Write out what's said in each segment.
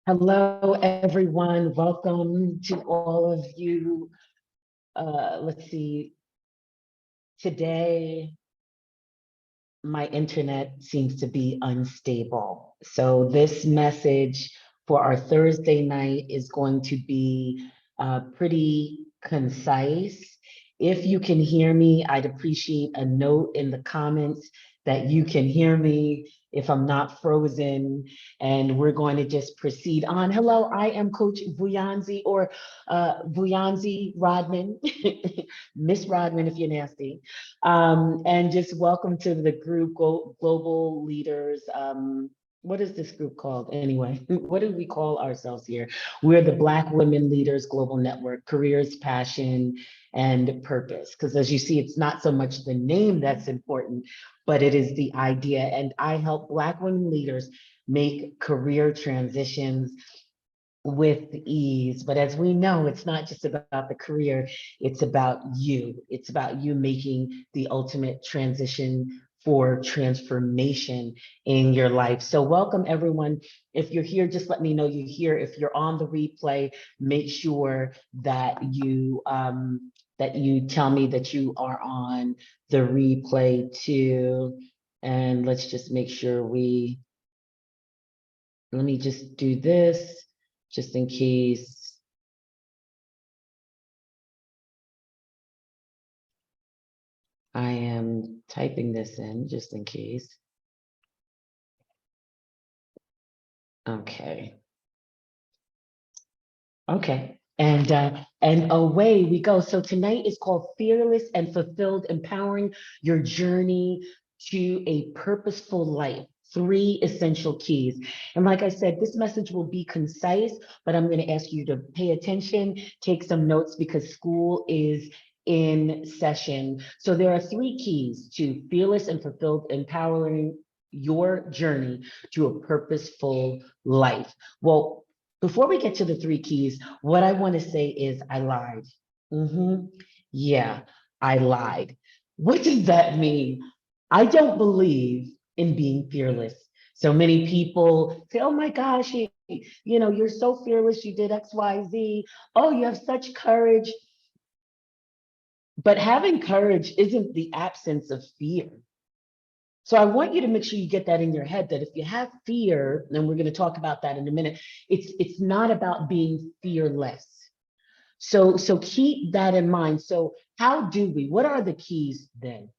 Hello, everyone. Welcome to all of you. Let's see, today my internet seems to be unstable. So this message for our Thursday night is going to be pretty concise. If you can hear me, I'd appreciate a note in the comments that you can hear me if I'm not frozen, and we're going to just proceed on. Hello, I am Coach Vuyanzi, or Vuyanzi Rodman, Miss Rodman if you're nasty. And just welcome to the group, Global Leaders. What is this group called anyway? What do we call ourselves here? We're the Black Women Leaders Global Network, Careers, Passion, and Purpose. Because as you see, it's not so much the name that's important, but it is the idea. And I help Black women leaders make career transitions with ease. But as we know, it's not just about the career, it's about you. It's about you making the ultimate transition for transformation in your life. So welcome everyone. If you're here, just let me know you're here. If you're on the replay, make sure that you tell me that you are on the replay too. And let's just make sure let me just do this just in case. I am typing this in just in case. Okay. Okay. And away we go. So tonight is called Fearless and Fulfilled, Empowering Your Journey to a Purposeful Life. Three essential keys. And like I said, this message will be concise, but I'm going to ask you to pay attention, take some notes because school is in session. So there are three keys to fearless and fulfilled, empowering your journey to a purposeful life. Well, before we get to the three keys, what I want to say is I lied. Yeah, I lied. What does that mean? I don't believe in being fearless. So many people say, oh my gosh, you're so fearless, you did X, Y, Z. Oh, you have such courage. But having courage isn't the absence of fear. So I want you to make sure you get that in your head that if you have fear, and we're going to talk about that in a minute, it's not about being fearless. So keep that in mind. So what are the keys then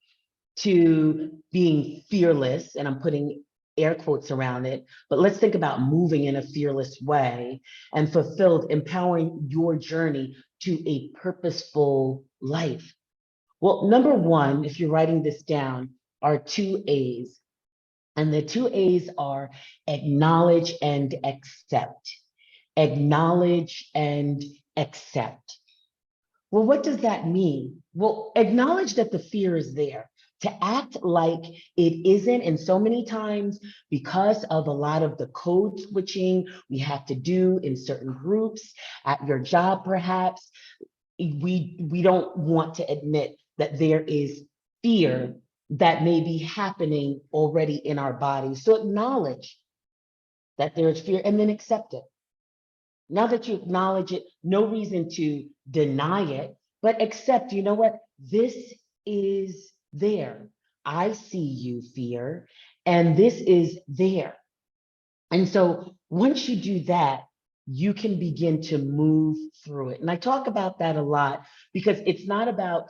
to being fearless? And I'm putting air quotes around it, but let's think about moving in a fearless way and fulfilled, empowering your journey to a purposeful life. Well, number one, if you're writing this down, are two A's. And the two A's are acknowledge and accept. Acknowledge and accept. Well, what does that mean? Well, acknowledge that the fear is there. To act like it isn't, and so many times because of a lot of the code switching we have to do in certain groups, at your job perhaps, we don't want to admit that there is fear that may be happening already in our bodies. So acknowledge that there is fear and then accept it. Now that you acknowledge it, no reason to deny it, but accept, you know what? This is there. I see you, fear, and this is there. And so once you do that, you can begin to move through it. And I talk about that a lot because it's not about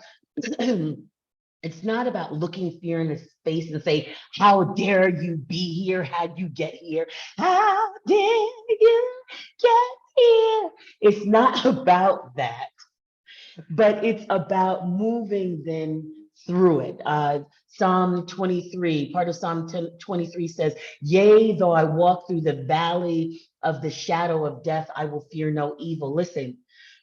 it's not about looking fear in the face and say, how dare you be here? How'd you get here? How dare you get here? It's not about that, but it's about moving then through it. Psalm 23, part of Psalm 23 says, yea, though I walk through the valley of the shadow of death, I will fear no evil. Listen,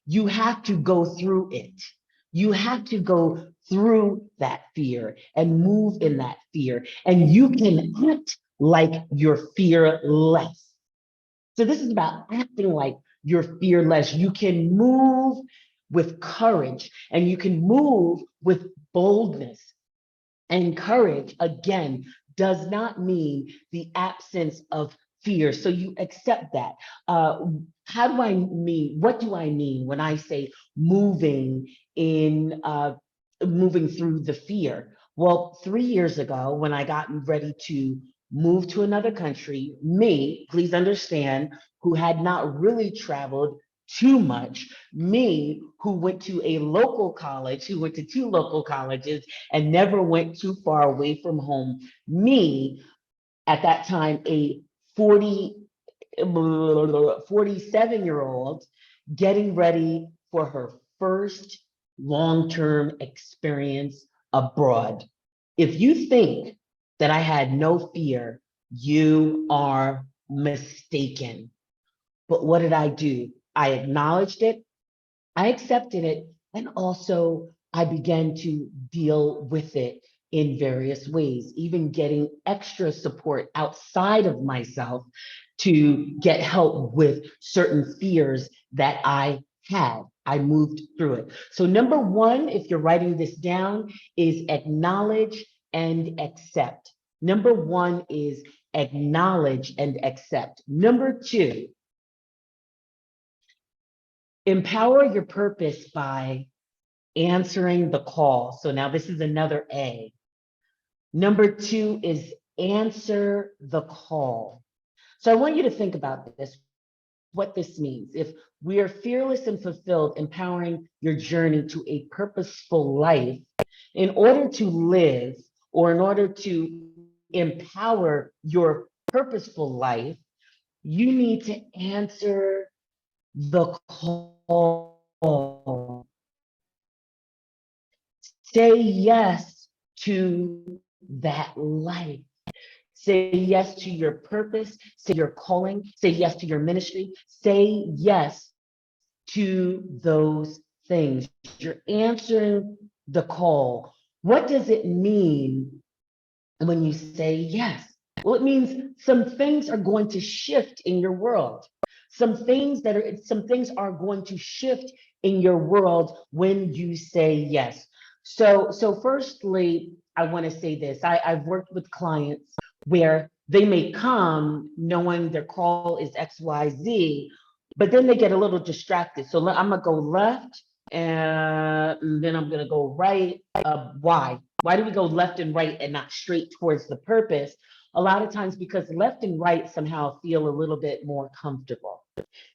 you have to go through it. You have to go through that fear and move in that fear. And you can act like you're fearless. So this is about acting like you're fearless. You can move with courage and you can move with boldness. And courage, again, does not mean the absence of fear. So you accept that. How do I mean? What do I mean when I say moving in, moving through the fear? Well, 3 years ago, when I got ready to move to another country, me, please understand, who had not really traveled too much, me, who went to a local college, who went to two local colleges and never went too far away from home, me, at that time, a 40, 47-year-old getting ready for her first long-term experience abroad. If you think that I had no fear, you are mistaken. But what did I do? I acknowledged it, I accepted it, and also I began to deal with it in various ways, even getting extra support outside of myself to get help with certain fears that I had. I moved through it. So, number one, if you're writing this down, is acknowledge and accept. Number one is acknowledge and accept. Number two, empower your purpose by answering the call. So now this is another A. Number two is answer the call. So I want you to think about this, what this means. If we are fearless and fulfilled, empowering your journey to a purposeful life, in order to live or in order to empower your purposeful life, you need to answer the call. Say yes to that life. Say yes to your purpose, say your calling, say yes to your ministry, say yes to those things. You're answering the call. What does it mean when you say yes? Well, it means some things are going to shift in your world. Some things are going to shift in your world when you say yes. So firstly, I want to say this. I've worked with clients where they may come knowing their call is XYZ, but then they get a little distracted. So I'm gonna go left and then I'm gonna go right. Why? Why do we go left and right and not straight towards the purpose? A lot of times because left and right somehow feel a little bit more comfortable.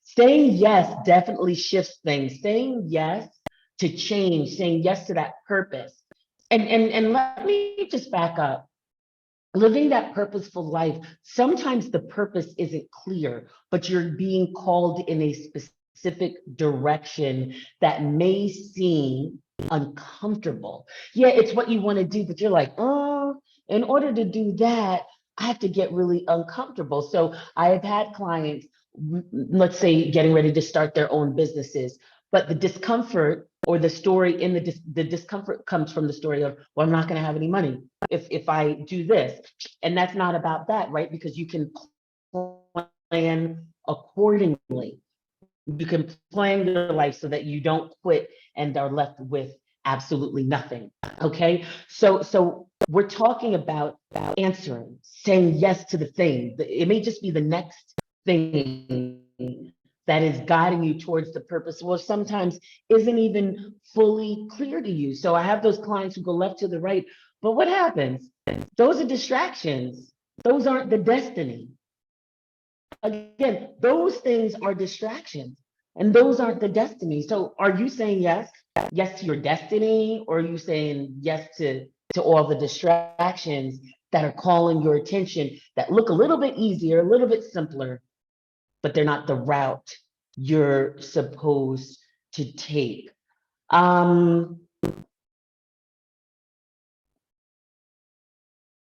Saying yes definitely shifts things. Saying yes to change, saying yes to that purpose. And let me just back up. Living that purposeful life, sometimes the purpose isn't clear, but you're being called in a specific direction that may seem uncomfortable. Yeah, it's what you want to do, but you're like, oh, in order to do that, I have to get really uncomfortable. So I have had clients, let's say, getting ready to start their own businesses, but the discomfort or the story in the discomfort comes from the story of, well, I'm not going to have any money if I do this. And that's not about that, right? Because you can plan accordingly. You can plan your life so that you don't quit and are left with absolutely nothing. Okay. So we're talking about answering, saying yes to the thing. It may just be the next thing that is guiding you towards the purpose, or sometimes isn't even fully clear to you. So I have those clients who go left to the right, but what happens? Those are distractions. Those aren't the destiny. Again, those things are distractions and those aren't the destiny. So are you saying yes? Yes to your destiny, or are you saying yes to all the distractions that are calling your attention that look a little bit easier, a little bit simpler, but they're not the route you're supposed to take? Um,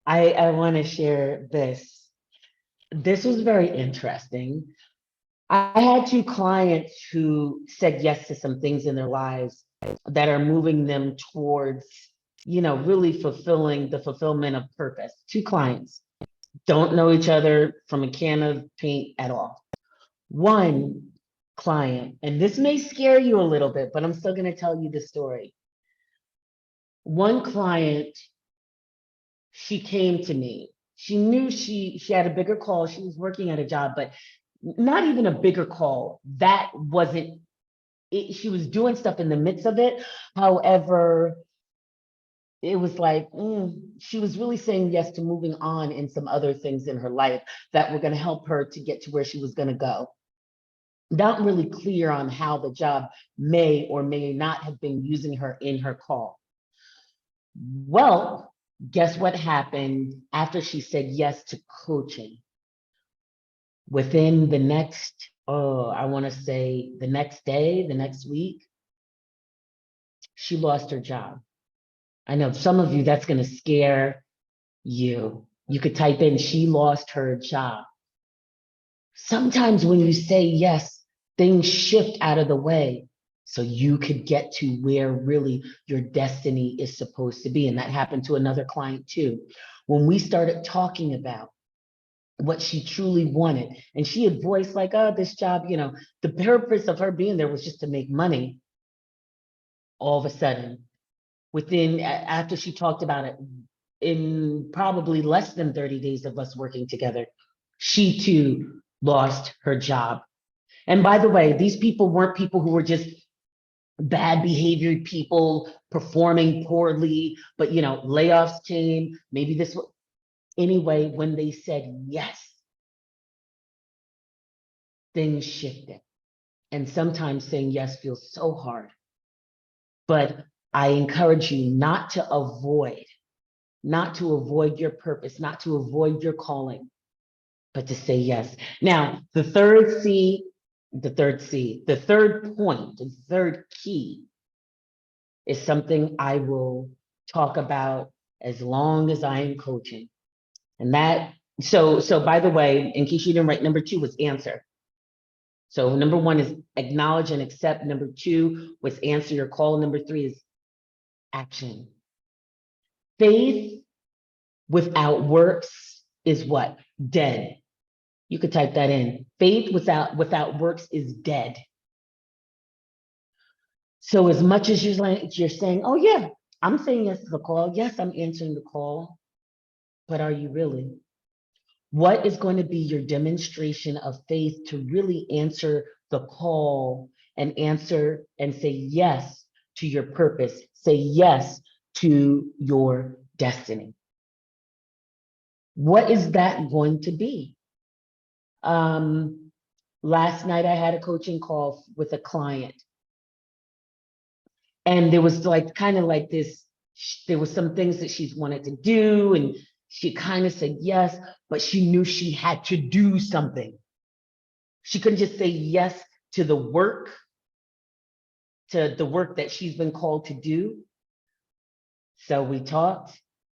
I want to share this. This was very interesting. I had two clients who said yes to some things in their lives that are moving them towards, really fulfilling the fulfillment of purpose. Two clients don't know each other from a can of paint at all. One client, and this may scare you a little bit, but I'm still going to tell you the story. One client, she came to me. She knew she had a bigger call. She was working at a job, but not even a bigger call. That wasn't it. She was doing stuff in the midst of it. However, it was like she was really saying yes to moving on in some other things in her life that were going to help her to get to where she was going to go. Not really clear on how the job may or may not have been using her in her call. Well, guess what happened after she said yes to coaching? Within the next, I want to say the next day, the next week, she lost her job. I know some of you, that's going to scare you. You could type in, she lost her job. Sometimes when you say yes, things shift out of the way so you could get to where really your destiny is supposed to be. And that happened to another client too. When we started talking about what she truly wanted, and she had voiced like, oh, this job, the purpose of her being there was just to make money. All of a sudden, after she talked about it, in probably less than 30 days of us working together, she too lost her job. And by the way, these people weren't people who were just bad behaviored people performing poorly, but layoffs came. Maybe this was anyway, when they said yes, things shifted. And sometimes saying yes feels so hard. But I encourage you not to avoid your purpose, not to avoid your calling, but to say yes. Now, the third point, the third key is something I will talk about as long as I am coaching. And so by the way, in case you didn't write, number 2 was answer. So number 1 is acknowledge and accept. Number 2 was answer your call. Number 3 is action. Faith without works is what? Dead. You could type that in. Faith without works is dead. So as much as you're saying, oh yeah, I'm saying yes to the call. Yes, I'm answering the call. But are you really? What is going to be your demonstration of faith to really answer the call and answer and say yes to your purpose? Say yes to your destiny. What is that going to be? Last night I had a coaching call with a client, and there was kind of like this, there was some things that she's wanted to do, and she kind of said yes, but she knew she had to do something. She couldn't just say yes to the work that she's been called to do. So we talked,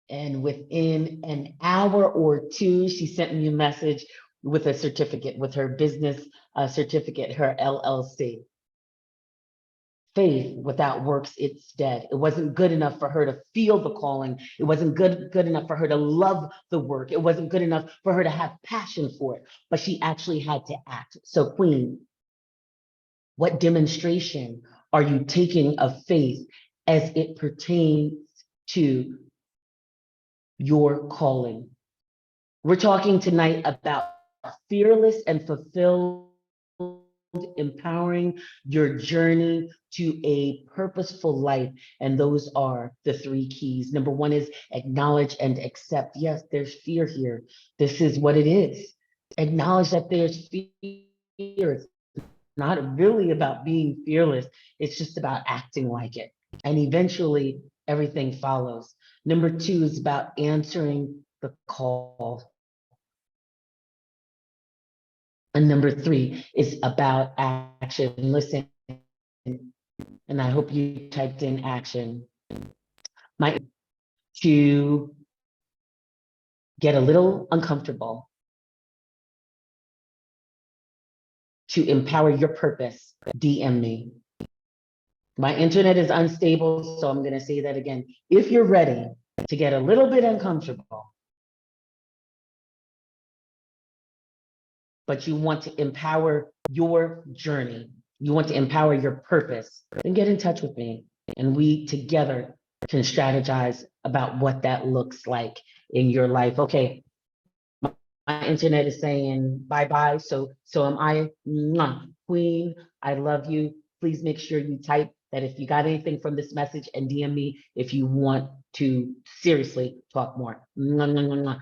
and within an hour or 2, she sent me a message with a certificate, with her business certificate, her LLC. Faith without works, it's dead. It wasn't good enough for her to feel the calling. It wasn't good enough for her to love the work. It wasn't good enough for her to have passion for it, but she actually had to act. So Queen, what demonstration are you taking of faith as it pertains to your calling? We're talking tonight about fearless and fulfilled, empowering your journey to a purposeful life. And those are the 3 keys. Number 1 is acknowledge and accept. Yes, there's fear here. This is what it is. Acknowledge that there's fear. It's not really about being fearless. It's just about acting like it. And eventually everything follows. Number 2 is about answering the call. And number 3 is about action. Listen, and I hope you typed in action. To get a little uncomfortable, to empower your purpose, DM me. My internet is unstable, so I'm going to say that again. If you're ready to get a little bit uncomfortable, but you want to empower your journey, you want to empower your purpose, then get in touch with me, and we together can strategize about what that looks like in your life. Okay, My internet is saying bye-bye. So am I. Mwah. Queen, I love you. Please make sure you type that if you got anything from this message and DM me if you want to seriously talk more. Mwah, mwah, mwah, mwah.